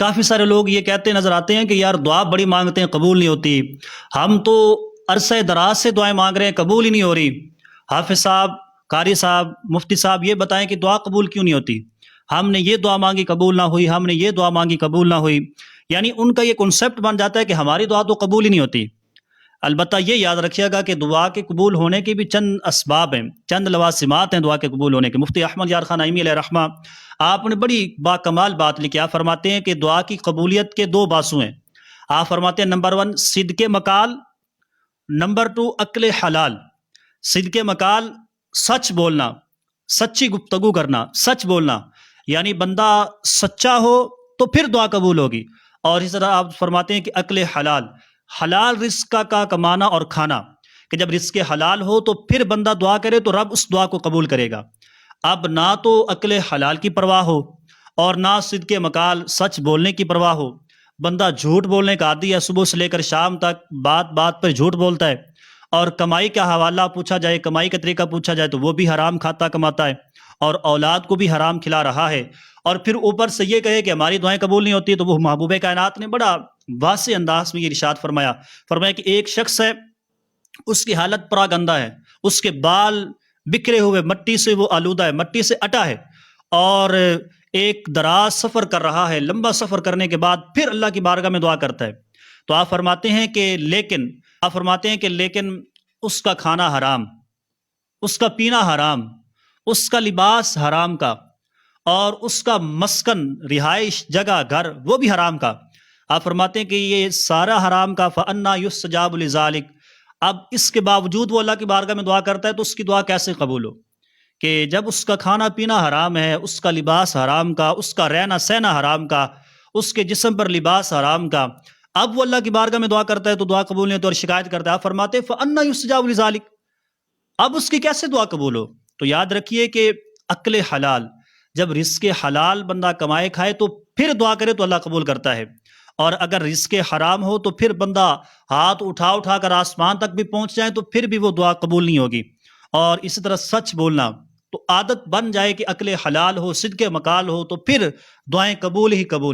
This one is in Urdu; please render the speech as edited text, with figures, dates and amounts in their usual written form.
کافی سارے لوگ یہ کہتے نظر آتے ہیں کہ یار دعا بڑی مانگتے ہیں قبول نہیں ہوتی، ہم تو عرصہ دراز سے دعائیں مانگ رہے ہیں قبول ہی نہیں ہو رہی۔ حافظ صاحب، قاری صاحب، مفتی صاحب یہ بتائیں کہ دعا قبول کیوں نہیں ہوتی؟ ہم نے یہ دعا مانگی قبول نہ ہوئی، ہم نے یہ دعا مانگی قبول نہ ہوئی۔ یعنی ان کا یہ کنسیپٹ بن جاتا ہے کہ ہماری دعا تو قبول ہی نہیں ہوتی۔ البتہ یہ یاد رکھیے گا کہ دعا کے قبول ہونے کے بھی چند اسباب ہیں، چند لوازمات ہیں دعا کے قبول ہونے کے۔ مفتی احمد یار خان نعیمی علیہ رحمہ آپ نے بڑی با کمال بات لکھی۔ آپ فرماتے ہیں کہ دعا کی قبولیت کے دو باسو ہیں۔ آپ فرماتے ہیں نمبر 1 صدق مقال، نمبر 2 عقل حلال۔ صدق مقال سچ بولنا، سچی گفتگو کرنا، سچ بولنا، یعنی بندہ سچا ہو تو پھر دعا قبول ہوگی۔ اور اس طرح آپ فرماتے ہیں کہ عقل حلال، حلال رزق کا کمانا اور کھانا، کہ جب رزق حلال ہو تو پھر بندہ دعا کرے تو رب اس دعا کو قبول کرے گا۔ اب نہ تو عقل حلال کی پرواہ ہو اور نہ صدق مقال سچ بولنے کی پرواہ ہو، بندہ جھوٹ بولنے کا عادی ہے، صبح سے لے کر شام تک بات بات پر جھوٹ بولتا ہے، اور کمائی کا حوالہ پوچھا جائے، کمائی کا طریقہ پوچھا جائے تو وہ بھی حرام کھاتا کماتا ہے اور اولاد کو بھی حرام کھلا رہا ہے، اور پھر اوپر سے یہ کہے کہ ہماری دعائیں قبول نہیں ہوتی۔ تو وہ محبوب کائنات نے بڑا واضح انداز میں یہ ارشاد فرمایا کہ ایک شخص ہے، اس کی حالت پراگندہ ہے، اس کے بال بکھرے ہوئے، مٹی سے وہ آلودہ ہے، مٹی سے اٹا ہے، اور ایک دراز سفر کر رہا ہے، لمبا سفر کرنے کے بعد پھر اللہ کی بارگاہ میں دعا کرتا ہے۔ تو آپ فرماتے ہیں کہ لیکن اس کا کھانا حرام، اس کا پینا حرام، اس کا لباس حرام کا، اور اس کا مسکن، رہائش جگہ، گھر وہ بھی حرام کا۔ آپ فرماتے ہیں کہ یہ سارا حرام کا، فَأَنَّا يُسْتَجَابُ لِذَلِكَ۔ اب اس کے باوجود وہ اللہ کی بارگاہ میں دعا کرتا ہے تو اس کی دعا کیسے قبول ہو؟ کہ جب اس کا کھانا پینا حرام ہے، اس کا لباس حرام کا، اس کا رہنا سہنا حرام کا، اس کے جسم پر لباس حرام کا، اب وہ اللہ کی بارگاہ میں دعا کرتا ہے تو دعا قبول نہیں ہوتی اور شکایت کرتا ہے۔ آپ فرماتے ہیں فَأَنَّا يُسْتَجَابُ لِذَلِكَ، اب اس کی کیسے دعا قبول ہو؟ تو یاد رکھیے کہ عقل حلال، جب رزق حلال بندہ کمائے کھائے تو پھر دعا کرے تو اللہ قبول کرتا ہے، اور اگر رزق حرام ہو تو پھر بندہ ہاتھ اٹھا کر آسمان تک بھی پہنچ جائے تو پھر بھی وہ دعا قبول نہیں ہوگی۔ اور اسی طرح سچ بولنا، تو عادت بن جائے کہ عقل حلال ہو، صدق مقال ہو، تو پھر دعائیں قبول ہی قبول۔